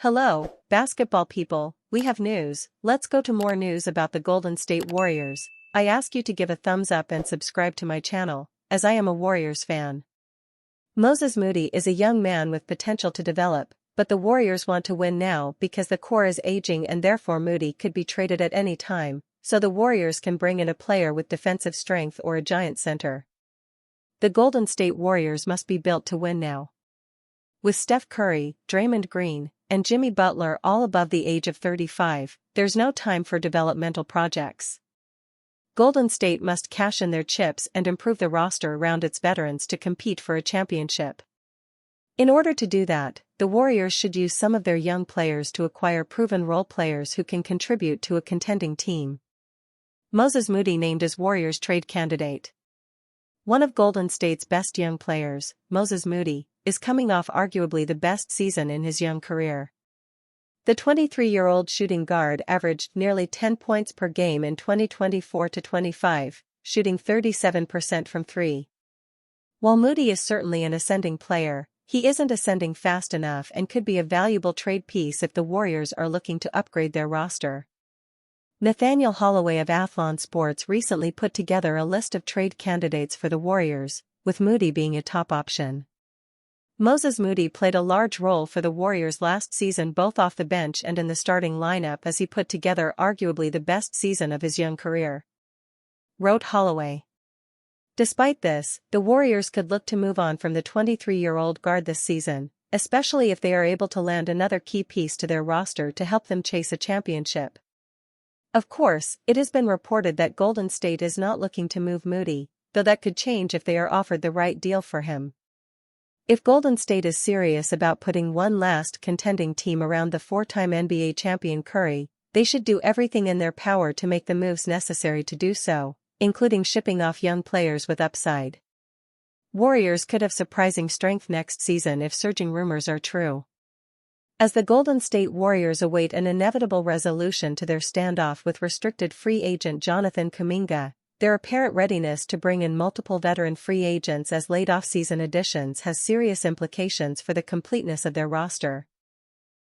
Hello, basketball people, we have news. Let's go to more news about the Golden State Warriors. I ask you to give a thumbs up and subscribe to my channel, as I am a Warriors fan. Moses Moody is a young man with potential to develop, but the Warriors want to win now because the core is aging and therefore Moody could be traded at any time, so the Warriors can bring in a player with defensive strength or a giant center. The Golden State Warriors must be built to win now. With Steph Curry, Draymond Green, and Jimmy Butler all above the age of 35, there's no time for developmental projects. Golden State must cash in their chips and improve the roster around its veterans to compete for a championship. In order to do that, the Warriors should use some of their young players to acquire proven role players who can contribute to a contending team. Moses Moody named as Warriors trade candidate. One of Golden State's best young players, Moses Moody, is coming off arguably the best season in his young career. The 23-year-old shooting guard averaged nearly 10 points per game in 2024-25, shooting 37% from three. While Moody is certainly an ascending player, he isn't ascending fast enough and could be a valuable trade piece if the Warriors are looking to upgrade their roster. Nathaniel Holloway of Athlon Sports recently put together a list of trade candidates for the Warriors, with Moody being a top option. Moses Moody played a large role for the Warriors last season both off the bench and in the starting lineup as he put together arguably the best season of his young career, wrote Holloway. Despite this, the Warriors could look to move on from the 23-year-old guard this season, especially if they are able to land another key piece to their roster to help them chase a championship. Of course, it has been reported that Golden State is not looking to move Moody, though that could change if they are offered the right deal for him. If Golden State is serious about putting one last contending team around the four-time NBA champion Curry, they should do everything in their power to make the moves necessary to do so, including shipping off young players with upside. Warriors could have surprising strength next season if surging rumors are true. As the Golden State Warriors await an inevitable resolution to their standoff with restricted free agent Jonathan Kuminga, their apparent readiness to bring in multiple veteran free agents as late off-season additions has serious implications for the completeness of their roster.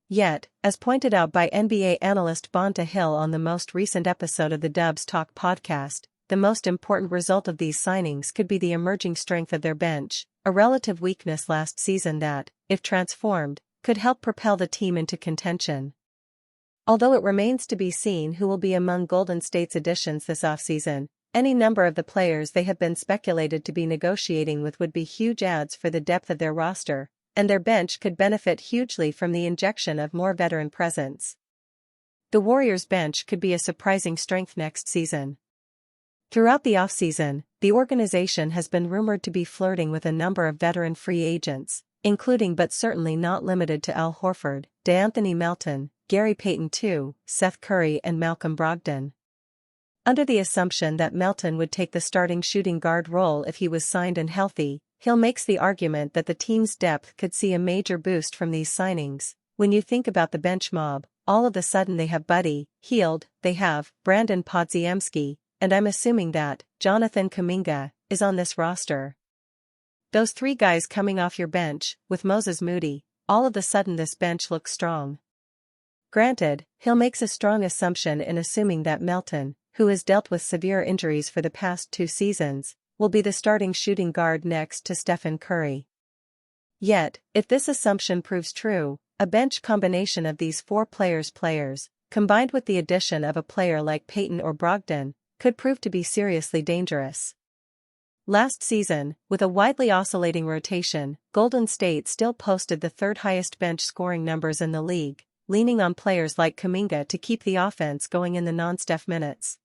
Yet, as pointed out by NBA analyst Bonta Hill on the most recent episode of the Dubs Talk podcast, the most important result of these signings could be the emerging strength of their bench, a relative weakness last season that, if transformed, could help propel the team into contention. Although it remains to be seen who will be among Golden State's additions this offseason, any number of the players they have been speculated to be negotiating with would be huge adds for the depth of their roster, and their bench could benefit hugely from the injection of more veteran presence. The Warriors' bench could be a surprising strength next season. Throughout the offseason, the organization has been rumored to be flirting with a number of veteran free agents, including but certainly not limited to Al Horford, DeAnthony Melton, Gary Payton II, Seth Curry and Malcolm Brogdon. Under the assumption that Melton would take the starting shooting guard role if he was signed and healthy, Hill makes the argument that the team's depth could see a major boost from these signings. When you think about the bench mob, all of a sudden they have Buddy Hield, they have Brandon Podziemski, and I'm assuming that Jonathan Kuminga is on this roster. Those three guys coming off your bench, with Moses Moody, all of a sudden this bench looks strong. Granted, Hill makes a strong assumption in assuming that Melton, who has dealt with severe injuries for the past 2 seasons, will be the starting shooting guard next to Stephen Curry. Yet, if this assumption proves true, a bench combination of these four players, combined with the addition of a player like Payton or Brogdon, could prove to be seriously dangerous. Last season, with a widely oscillating rotation, Golden State still posted the third highest bench scoring numbers in the league, leaning on players like Kuminga to keep the offense going in the non-Steph minutes.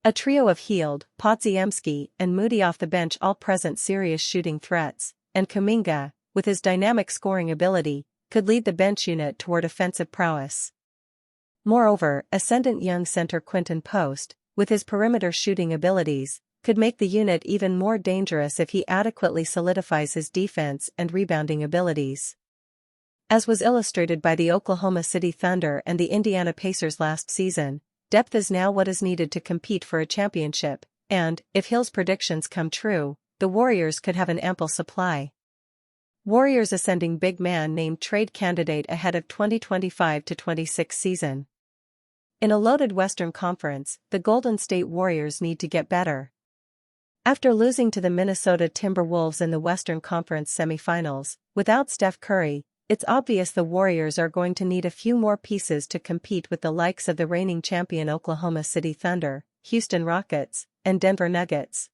A trio of Hield, Podziemski, and Moody off the bench all present serious shooting threats, and Kuminga, with his dynamic scoring ability, could lead the bench unit toward offensive prowess. Moreover, ascendant young center Quinton Post, with his perimeter shooting abilities, could make the unit even more dangerous if he adequately solidifies his defense and rebounding abilities. As was illustrated by the Oklahoma City Thunder and the Indiana Pacers last season, depth is now what is needed to compete for a championship, and, if Hill's predictions come true, the Warriors could have an ample supply. Warriors ascending big man named trade candidate ahead of 2025-26 season. In a loaded Western Conference, the Golden State Warriors need to get better. After losing to the Minnesota Timberwolves in the Western Conference semifinals, without Steph Curry, it's obvious the Warriors are going to need a few more pieces to compete with the likes of the reigning champion Oklahoma City Thunder, Houston Rockets, and Denver Nuggets.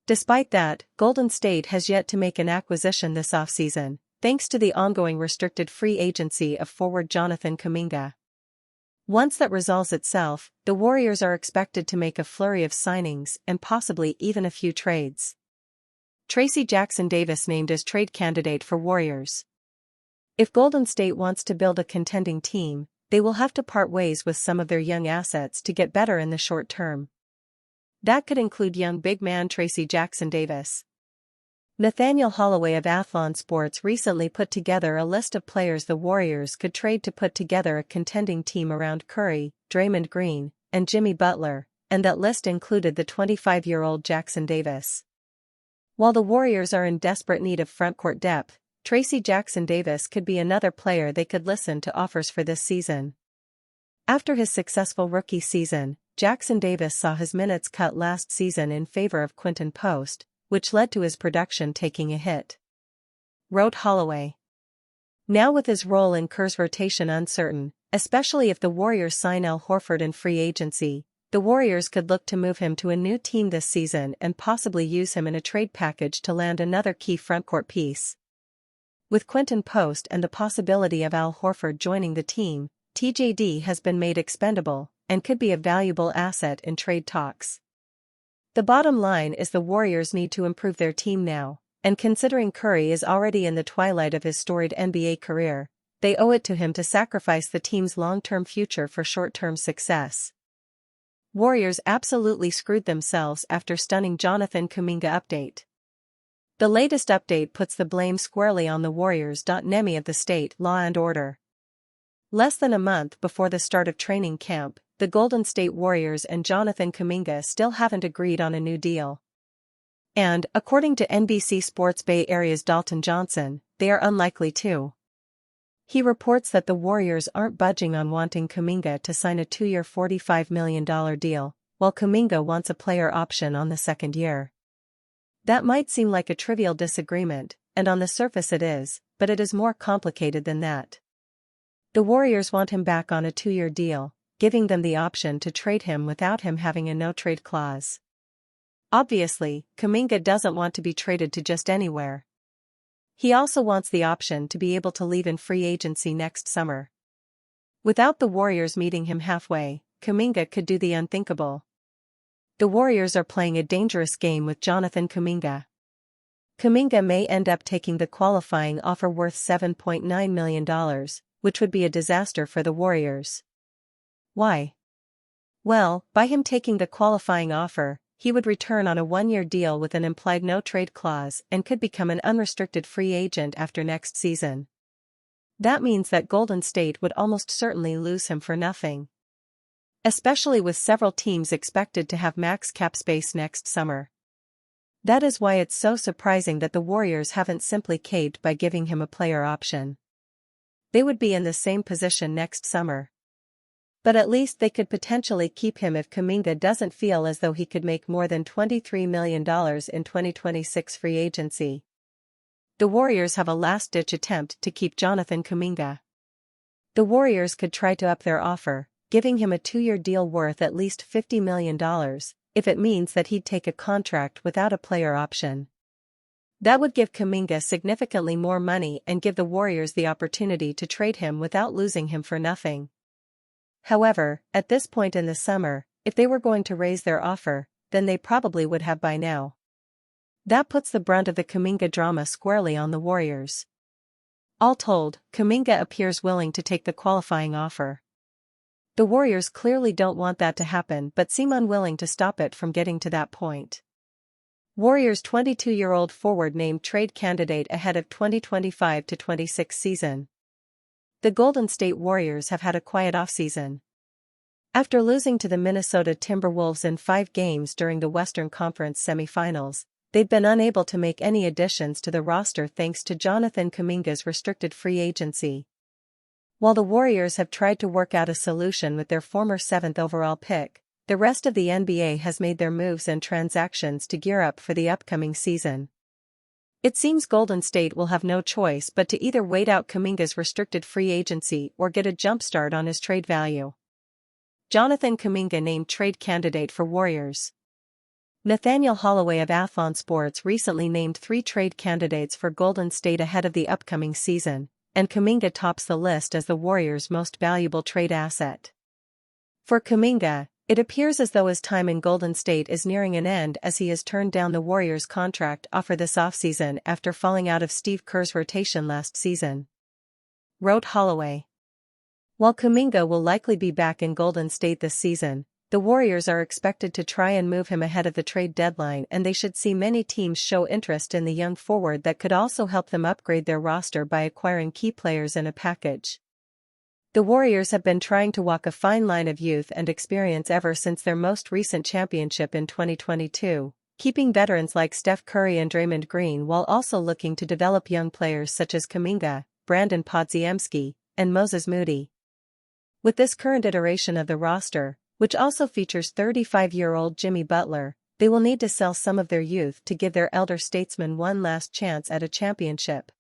Despite that, Golden State has yet to make an acquisition this offseason, thanks to the ongoing restricted free agency of forward Jonathan Kuminga. Once that resolves itself, the Warriors are expected to make a flurry of signings and possibly even a few trades. Tracy Jackson-Davis named as trade candidate for Warriors. If Golden State wants to build a contending team, they will have to part ways with some of their young assets to get better in the short term. That could include young big man Tracy Jackson-Davis. Nathaniel Holloway of Athlon Sports recently put together a list of players the Warriors could trade to put together a contending team around Curry, Draymond Green, and Jimmy Butler, and that list included the 25-year-old Jackson-Davis. While the Warriors are in desperate need of frontcourt depth, Tracy Jackson-Davis could be another player they could listen to offers for this season. After his successful rookie season, Jackson-Davis saw his minutes cut last season in favor of Quinton Post, which led to his production taking a hit. Wrote Holloway. Now with his role in Kerr's rotation uncertain, especially if the Warriors sign Al Horford in free agency, the Warriors could look to move him to a new team this season and possibly use him in a trade package to land another key frontcourt piece. With Quinton Post and the possibility of Al Horford joining the team, TJD has been made expendable and could be a valuable asset in trade talks. The bottom line is the Warriors need to improve their team now, and considering Curry is already in the twilight of his storied NBA career, they owe it to him to sacrifice the team's long-term future for short-term success. Warriors absolutely screwed themselves after stunning Jonathan Kuminga update. The latest update puts the blame squarely on the Warriors. NEMI of the state Law and Order. Less than a month before the start of training camp, the Golden State Warriors and Jonathan Kuminga still haven't agreed on a new deal. And, according to NBC Sports Bay Area's Dalton Johnson, they are unlikely to. He reports that the Warriors aren't budging on wanting Kuminga to sign a 2-year $45 million deal, while Kuminga wants a player option on the second year. That might seem like a trivial disagreement, and on the surface it is, but it is more complicated than that. The Warriors want him back on a 2-year deal, giving them the option to trade him without him having a no-trade clause. Obviously, Kuminga doesn't want to be traded to just anywhere. He also wants the option to be able to leave in free agency next summer. Without the Warriors meeting him halfway, Kuminga could do the unthinkable. The Warriors are playing a dangerous game with Jonathan Kuminga. Kuminga may end up taking the qualifying offer worth $7.9 million, which would be a disaster for the Warriors. Why? Well, by him taking the qualifying offer, he would return on a 1-year deal with an implied no-trade clause and could become an unrestricted free agent after next season. That means that Golden State would almost certainly lose him for nothing. Especially with several teams expected to have max cap space next summer. That is why it's so surprising that the Warriors haven't simply caved by giving him a player option. They would be in the same position next summer. But at least they could potentially keep him if Kuminga doesn't feel as though he could make more than $23 million in 2026 free agency. The Warriors have a last-ditch attempt to keep Jonathan Kuminga. The Warriors could try to up their offer, giving him a 2-year deal worth at least $50 million, if it means that he'd take a contract without a player option. That would give Kuminga significantly more money and give the Warriors the opportunity to trade him without losing him for nothing. However, at this point in the summer, if they were going to raise their offer, then they probably would have by now. That puts the brunt of the Kuminga drama squarely on the Warriors. All told, Kuminga appears willing to take the qualifying offer. The Warriors clearly don't want that to happen but seem unwilling to stop it from getting to that point. Warriors 22-year-old forward named trade candidate ahead of 2025-26 season. The Golden State Warriors have had a quiet offseason. After losing to the Minnesota Timberwolves in 5 games during the Western Conference semifinals, they've been unable to make any additions to the roster thanks to Jonathan Kuminga's restricted free agency. While the Warriors have tried to work out a solution with their former 7th overall pick, the rest of the NBA has made their moves and transactions to gear up for the upcoming season. It seems Golden State will have no choice but to either wait out Kuminga's restricted free agency or get a jumpstart on his trade value. Jonathan Kuminga named trade candidate for Warriors. Nathaniel Holloway of Athlon Sports recently named 3 trade candidates for Golden State ahead of the upcoming season, and Kuminga tops the list as the Warriors' most valuable trade asset. For Kuminga, it appears as though his time in Golden State is nearing an end as he has turned down the Warriors' contract offer this offseason after falling out of Steve Kerr's rotation last season. Wrote Holloway. While Kuminga will likely be back in Golden State this season, the Warriors are expected to try and move him ahead of the trade deadline, and they should see many teams show interest in the young forward that could also help them upgrade their roster by acquiring key players in a package. The Warriors have been trying to walk a fine line of youth and experience ever since their most recent championship in 2022, keeping veterans like Steph Curry and Draymond Green while also looking to develop young players such as Kuminga, Brandon Podziemski, and Moses Moody. With this current iteration of the roster, which also features 35-year-old Jimmy Butler, they will need to sell some of their youth to give their elder statesman one last chance at a championship.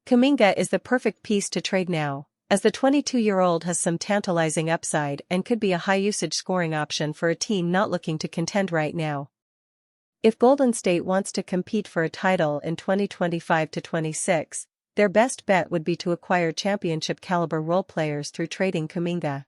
Kuminga is the perfect piece to trade now, as the 22-year-old has some tantalizing upside and could be a high-usage scoring option for a team not looking to contend right now. If Golden State wants to compete for a title in 2025-26, their best bet would be to acquire championship-caliber role players through trading Kuminga.